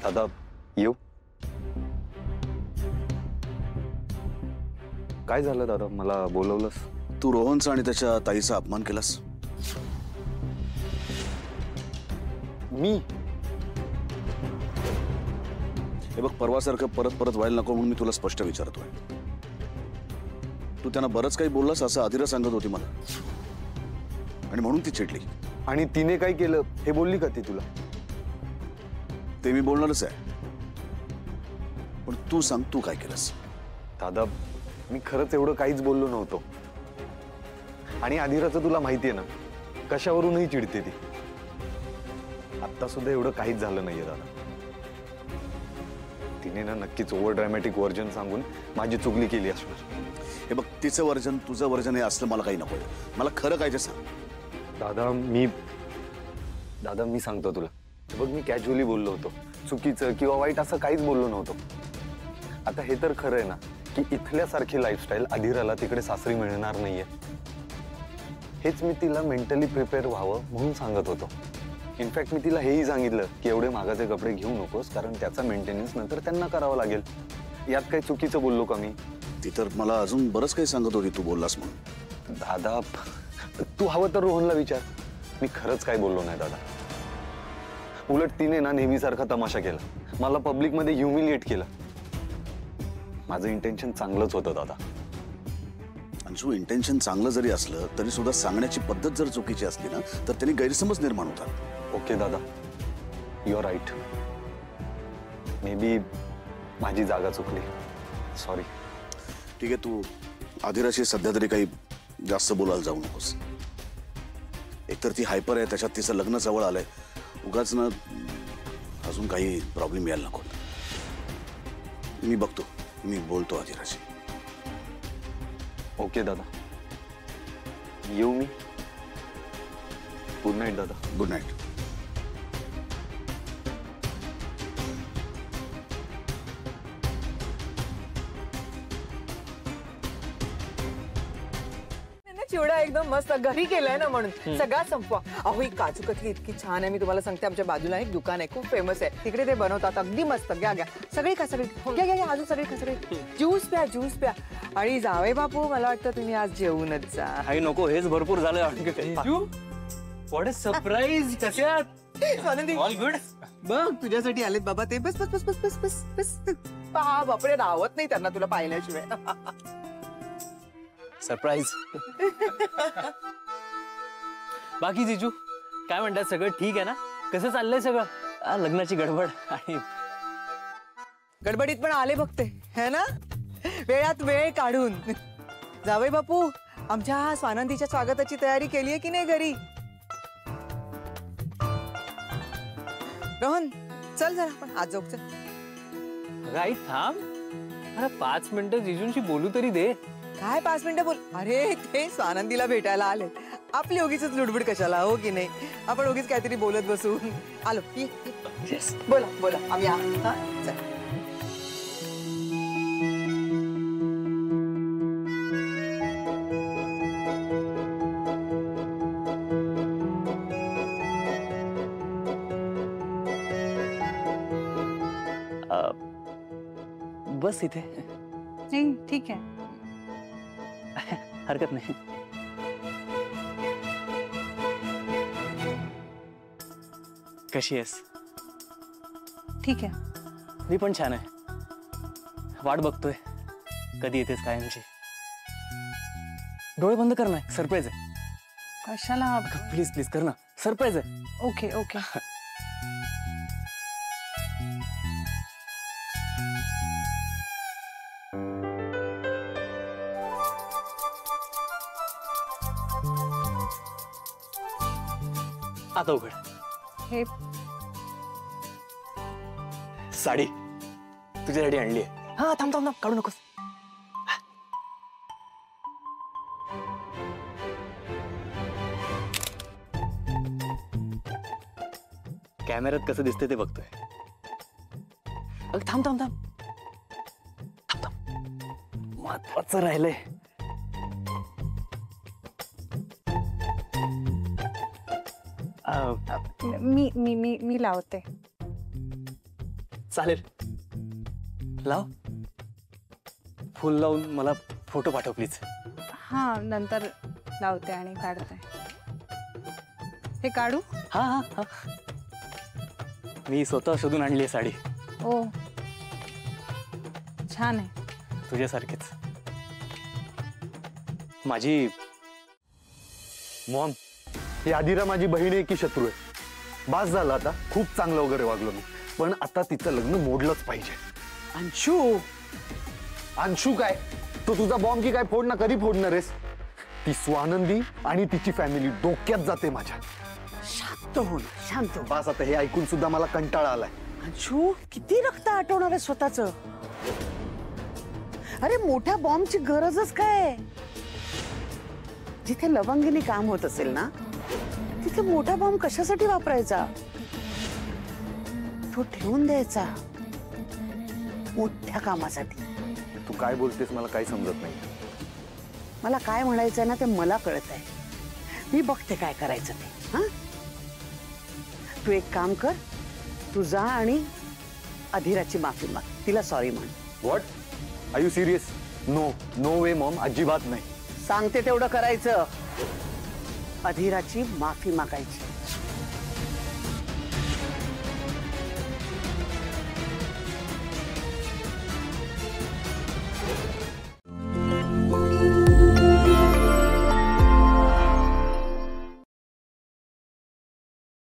दादा येऊ? काय झालं दादा, मला बोलवलंस? तू रोहनचा आणि त्याच्या ताईचा अपमान केलास. मी? हे बघ, परवासारखं परत परत व्हायला नको म्हणून मी तुला स्पष्ट विचारतोय. तू त्यांना बरंच काही बोललास असं आदिरा सांगत होती मला, आणि म्हणून ती चिडली. आणि तिने काय केलं हे बोलली का ती तुला? ते मी बोलणारच आहे, पण तू सांग तू काय केलंस. दादा मी खरंच एवढं काहीच बोललो नव्हतो. आणि आदिराचं तुला माहितीये ना, कशावरूनही चिडते ती. आता सुद्धा एवढं काहीच झालं नाहीये दादा. तिने ना नक्कीच ओव्हर ड्रॅमॅटिक व्हर्जन सांगून माझी चुगली केली असणार. हे बघ, तिचं वर्जन तुझं वर्जन हे असलं मला काही नकोय. मला खरं काय ते सांग. दादा मी सांगतो तुला. बघ, मी कॅज्युअली बोललो होतो. चुकीचं किंवा वाईट असं काहीच बोललो नव्हतो. आता हे तर खरं आहे ना की इथल्यासारखी लाईफस्टाईल आदिराला तिकडे सासरी मिळणार नाहीये. हेच मी तिला मेंटली प्रिपेअर व्हावं म्हणून सांगत होतो. इनफॅक्ट मी तिला हेही सांगितलं की एवढे महागाचे कपडे घेऊ नकोस, कारण त्याचा मेंटेनन्स नंतर त्यांना करावं लागेल. यात काही चुकीचं बोललो का मी? ती तर मला अजून बरंच काही सांगत होती तू बोललास म्हणून. दादा तू हवं तर रोहनला विचार. मी खरंच काय बोललो नाही दादा. उलट तिने ना नेहमीसारखा तमाशा केला, मला पब्लिकमध्ये ह्युमिलिएट केलं. माझं इंटेन्शन चांगलंच होतं दादा. अंशू, इंटेन्शन चांगलं जरी असलं तरी सुद्धा सांगण्याची पद्धत जर चुकीची असली ना तर त्यांनी गैरसमज निर्माण होतात. ओके दादा, you are right. Maybe माझी जागा चुकली. सॉरी. ठीक आहे, तू आदिराशी सध्या तरी काही जास्त बोलायला जाऊ नकोस. एकतर ती हायपर आहे, त्याच्यात तिचं लग्न जवळ आलंय. उगाच ना अजून काही प्रॉब्लेम यायला नको. मी बघतो, मी बोलतो आदिराशी. ओके दादा, येऊ मी? गुड नाईट दादा. Good night. चिवडा एकदम मस्त घरी केलाय ना म्हणून सगळा संपवा. अहो ही काजू कतली इतकी छान आहे, मी तुम्हाला सांगते. आमच्या बाजूला एक दुकान आहे, खूप फेमस आहे. तिकडे ते बनवतात, अगदी मस्त. घ्या घ्या, सगळी खा, सगळी घ्या घ्या, अजून सगळी खा, सगळी. ज्यूस प्या, ज्यूस प्या. आणि जावे बापू, मला वाटतं तुम्ही आज जेवूनच जा. काही नको, हेच भरपूर झालं. What a surprise. कशात? All good. बघ तुझ्यासाठी आलेत बाबा ते. बस बस बस बस बस बस बस. पहा बापरे, राहत नाही त्यांना तुला पाहिल्याशिवाय. सरप्राईज. बाकी जीजू काय म्हणतात, सगळं ठीक आहे ना? कसं चाललंय सगळं? लग्नाची गडबड आणि गडबडीत पण आले बघते है ना, वेळात वेळ काढून. जावई बापू, आमच्या स्वानंदीच्या स्वागताची तयारी केली आहे की नाही घरी? रोहन चल जरा आपण आज जाऊ. चल. आई थांब, अरे 5 मिनिटं जीजूंशी बोलू तरी दे. काय 5 मिनिटं बोल? अरे ते स्वानंदीला भेटायला आले. आपली उगीच लुडबुड कशाला, हो की नाही? आपण उगीच काहीतरी बोलत बसू. आलो. बोला बोला, आम्ही आहोत. हा चल. बस इथे. नहीं ठीक है. हरकत नाही. कशी आहेस? ठीक है. मी पण छान आहे. वाट बघतोय कधी येतेस कायमची. डोळे बंद कर ना, सरप्राईज आहे. कशाला? प्लीज प्लीज कर ना, सरप्राईज आहे. Okay okay. आता उघड. हे साडी तुझ्यासाठी आणली आहे. हा थांब थांब थांब, काढू नकोस. कॅमेऱ्यात कसं दिसतंय ते बघतोय. थांब थांब थांब थांब थांब, महत्वाचं राहिलंय. मी मी मी मी लावते. चालेल, लाव. फुल लावून मला फोटो पाठव प्लीज. हा नंतर लावते आणि काढते. हे काढू? हा हा हा. मी स्वतः शोधून आणली आहे साडी. ओ छान आहे. तुझ्यासारखीच. माझी मॉम, ही आदिरा माझी बहीण आहे की शत्रू आहे? बास झालं आता, खूप चांगलं वगैरे वागलो मी, पण आता तिचं लग्न मोडलंच पाहिजे. अंशू, अंशू काय? तो तुझा बॉम्ब की काय फोड ना, कधी फोडणार आहेस? ती स्वानंदी आणि तिची फॅमिली डोक्यात जाते माझ्या. शांत हो ना, शांत हो. बास आता, हे ऐकून सुद्धा मला कंटाळा आलाय. अंशू, किती रक्त आटवणार आहे स्वतःच? अरे मोठ्या बॉम्बची गरजच काय? जिथे लवंगीने काम होत असेल ना, तिथे मोठा बॉम्ब कशासाठी वापरायचा? तो ठेवून द्यायचा मोठ्या कामासाठी. तू काय बोलतेस मला काही समजत नाही. मला काय म्हणायचंय ना ते मला कळत आहे. मी बघते काय करायचं ते. हा, तू एक काम कर, तू जा आणि अधीराची माफी माग, तिला सॉरी म्हण. What? Are you serious? No, no way mom, अजिबात नाही. सांगते तेवढं करायचं. अधीराची माफी मागायची.